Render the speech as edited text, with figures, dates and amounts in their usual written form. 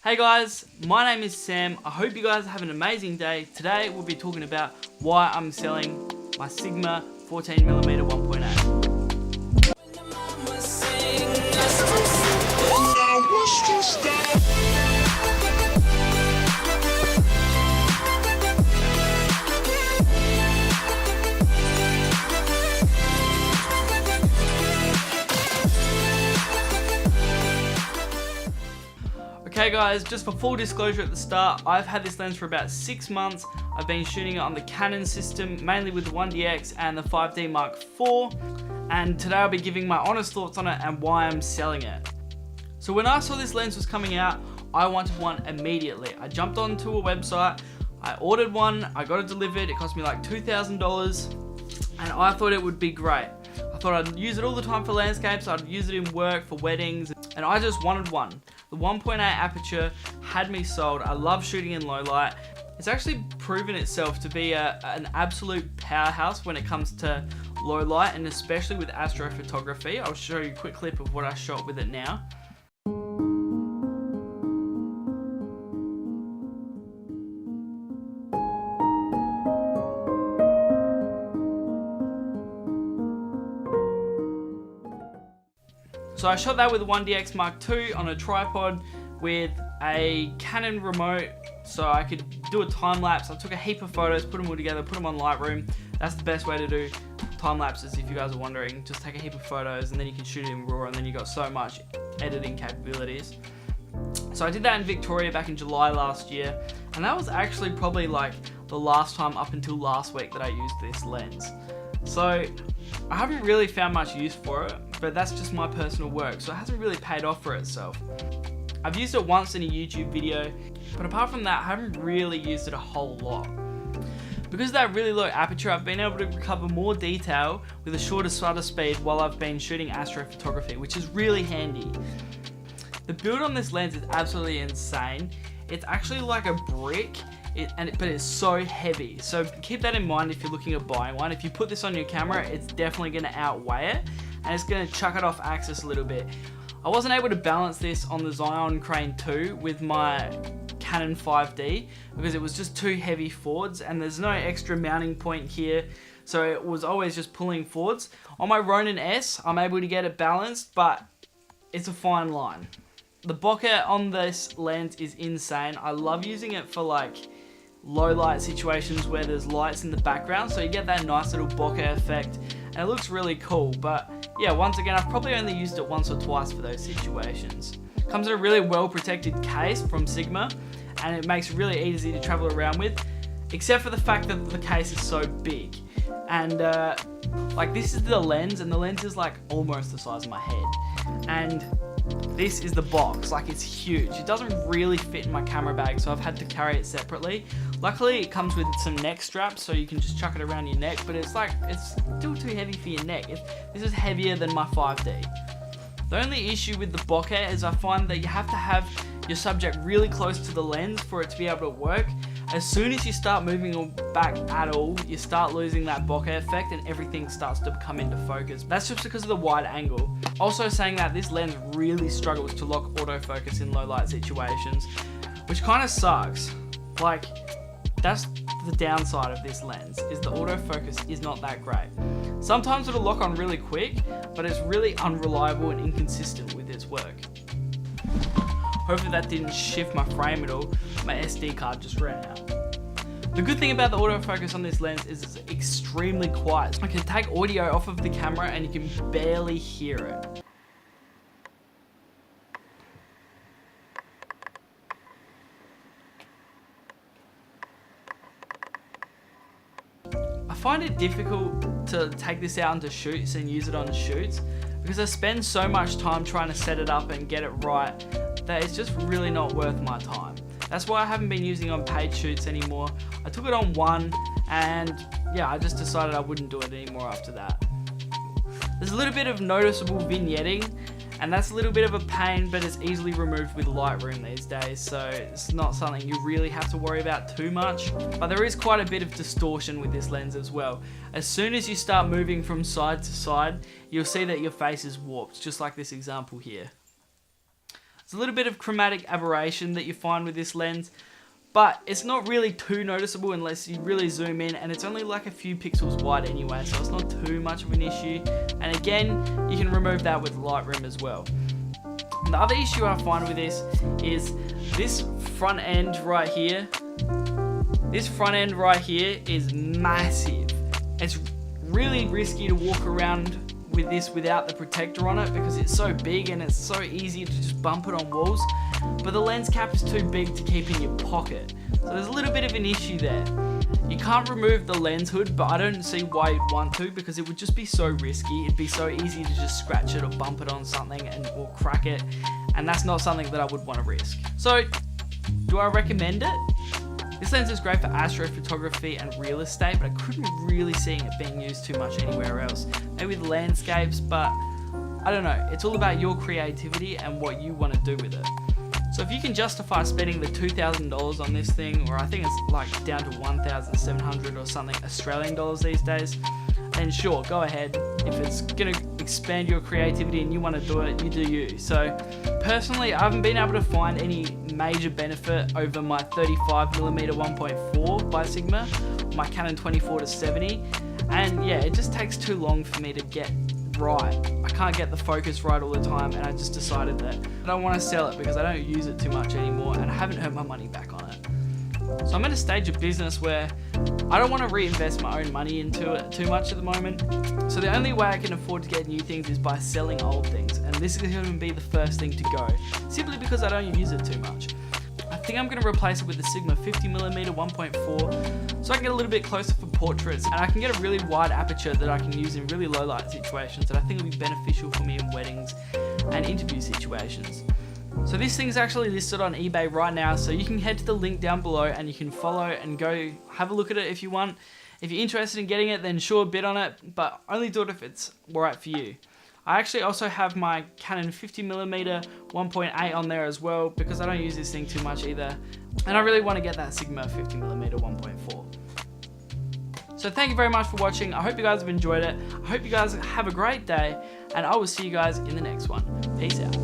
Hey guys, my name is Sam. I hope you guys have an amazing day. Today we'll be talking about why I'm selling my Sigma 14mm 1.8. Okay guys, just for full disclosure at the start, I've had this lens for about 6 months. I've been shooting it on the Canon system, mainly with the 1DX and the 5D Mark IV. And today I'll be giving my honest thoughts on it and why I'm selling it. So when I saw this lens was coming out, I wanted one immediately. I jumped onto a website, I ordered one, I got it delivered, it cost me like $2,000, and I thought it would be great. I thought I'd use it all the time for landscapes, I'd use it in work, for weddings, and I just wanted one. The 1.8 aperture had me sold. I love shooting in low light. It's actually proven itself to be an absolute powerhouse when it comes to low light, and especially with astrophotography. I'll show you a quick clip of what I shot with it now. So I shot that with a 1DX Mark II on a tripod with a Canon remote so I could do a time lapse. I took a heap of photos, put them all together, put them on Lightroom. That's the best way to do time lapses if you guys are wondering. Just take a heap of photos and then you can shoot it in RAW, and then you got so much editing capabilities. So I did that in Victoria back in July last year, and that was actually probably like the last time up until last week that I used this lens. So I haven't really found much use for it, but that's just my personal work, so it hasn't really paid off for itself. I've used it once in a YouTube video, but apart from that, I haven't really used it a whole lot. Because of that really low aperture, I've been able to recover more detail with a shorter shutter speed while I've been shooting astrophotography, which is really handy. The build on this lens is absolutely insane. It's actually like a brick, but it's so heavy. So keep that in mind if you're looking at buying one. If you put this on your camera, it's definitely going to outweigh it, and it's going to chuck it off axis a little bit. I wasn't able to balance this on the Xeon Crane 2 with my Canon 5D because it was just too heavy forwards, and there's no extra mounting point here, so it was always just pulling forwards. On my Ronin S, I'm able to get it balanced, but it's a fine line. The bokeh on this lens is insane. I love using it for like low light situations where there's lights in the background, so you get that nice little bokeh effect, and it looks really cool. But yeah, once again, I've probably only used it once or twice for those situations. Comes in a really well protected case from Sigma, and it makes it really easy to travel around with, except for the fact that the case is so big. And like, this is the lens, and the lens is like almost the size of my head, and this is the box. Like, it's huge. It doesn't really fit in my camera bag, so I've had to carry it separately. Luckily, it comes with some neck straps, so you can just chuck it around your neck, but it's still too heavy for your neck. This is heavier than my 5D. The only issue with the bokeh is I find that you have to have your subject really close to the lens for it to be able to work. As soon as you start moving back at all, you start losing that bokeh effect and everything starts to come into focus. That's just because of the wide angle. Also saying that this lens really struggles to lock autofocus in low light situations, which kind of sucks. Like, that's the downside of this lens, is the autofocus is not that great. Sometimes it'll lock on really quick, but it's really unreliable and inconsistent with its work. Hopefully that didn't shift my frame at all. My SD card just ran out. The good thing about the autofocus on this lens is it's extremely quiet. I can take audio off of the camera and you can barely hear it. I find it difficult to take this out into shoots and use it on shoots because I spend so much time trying to set it up and get it right that it's just really not worth my time. That's why I haven't been using it on paid shoots anymore. I took it on one, and yeah, I just decided I wouldn't do it anymore after that. There's a little bit of noticeable vignetting, and that's a little bit of a pain, but it's easily removed with Lightroom these days, so it's not something you really have to worry about too much. But there is quite a bit of distortion with this lens as well. As soon as you start moving from side to side, you'll see that your face is warped, just like this example here. There's a little bit of chromatic aberration that you find with this lens, but it's not really too noticeable unless you really zoom in, and it's only like a few pixels wide anyway, so it's not too much of an issue. And again, you can remove that with Lightroom as well. And the other issue I find with this is this front end right here. This front end right here is massive. It's really risky to walk around with this without the protector on it because it's so big and it's so easy to just bump it on walls, but the lens cap is too big to keep in your pocket, so there's a little bit of an issue there. You can't remove the lens hood, but I don't see why you'd want to, because it would just be so risky. It'd be so easy to just scratch it or bump it on something or crack it, and that's not something that I would want to risk. So do I recommend it? This lens is great for astrophotography and real estate, but I couldn't really see it being used too much anywhere else. Maybe with landscapes, but I don't know. It's all about your creativity and what you want to do with it. So if you can justify spending the $2,000 on this thing, or I think it's like down to 1,700 or something Australian dollars these days, then sure, go ahead. If it's gonna expand your creativity and you want to do it, you do you. So personally, I haven't been able to find any major benefit over my 35mm 1.4 by Sigma, my Canon 24-70, and yeah, it just takes too long for me to get right. I can't get the focus right all the time, and I just decided that I don't want to sell it because I don't use it too much anymore, and I haven't earned my money back on it. So I'm at a stage of business where I don't want to reinvest my own money into it too much at the moment. So the only way I can afford to get new things is by selling old things, and this is going to be the first thing to go, simply because I don't use it too much. I think I'm going to replace it with the Sigma 50mm 1.4 so I can get a little bit closer for portraits, and I can get a really wide aperture that I can use in really low light situations that I think will be beneficial for me in weddings and interview situations. So this thing's actually listed on eBay right now, so you can head to the link down below and you can follow and go have a look at it if you want. If you're interested in getting it, then sure, bid on it, but only do it if it's alright for you. I actually also have my Canon 50mm 1.8 on there as well, because I don't use this thing too much either, and I really want to get that Sigma 50mm 1.4. So thank you very much for watching. I hope you guys have enjoyed it. I hope you guys have a great day, and I will see you guys in the next one. Peace out.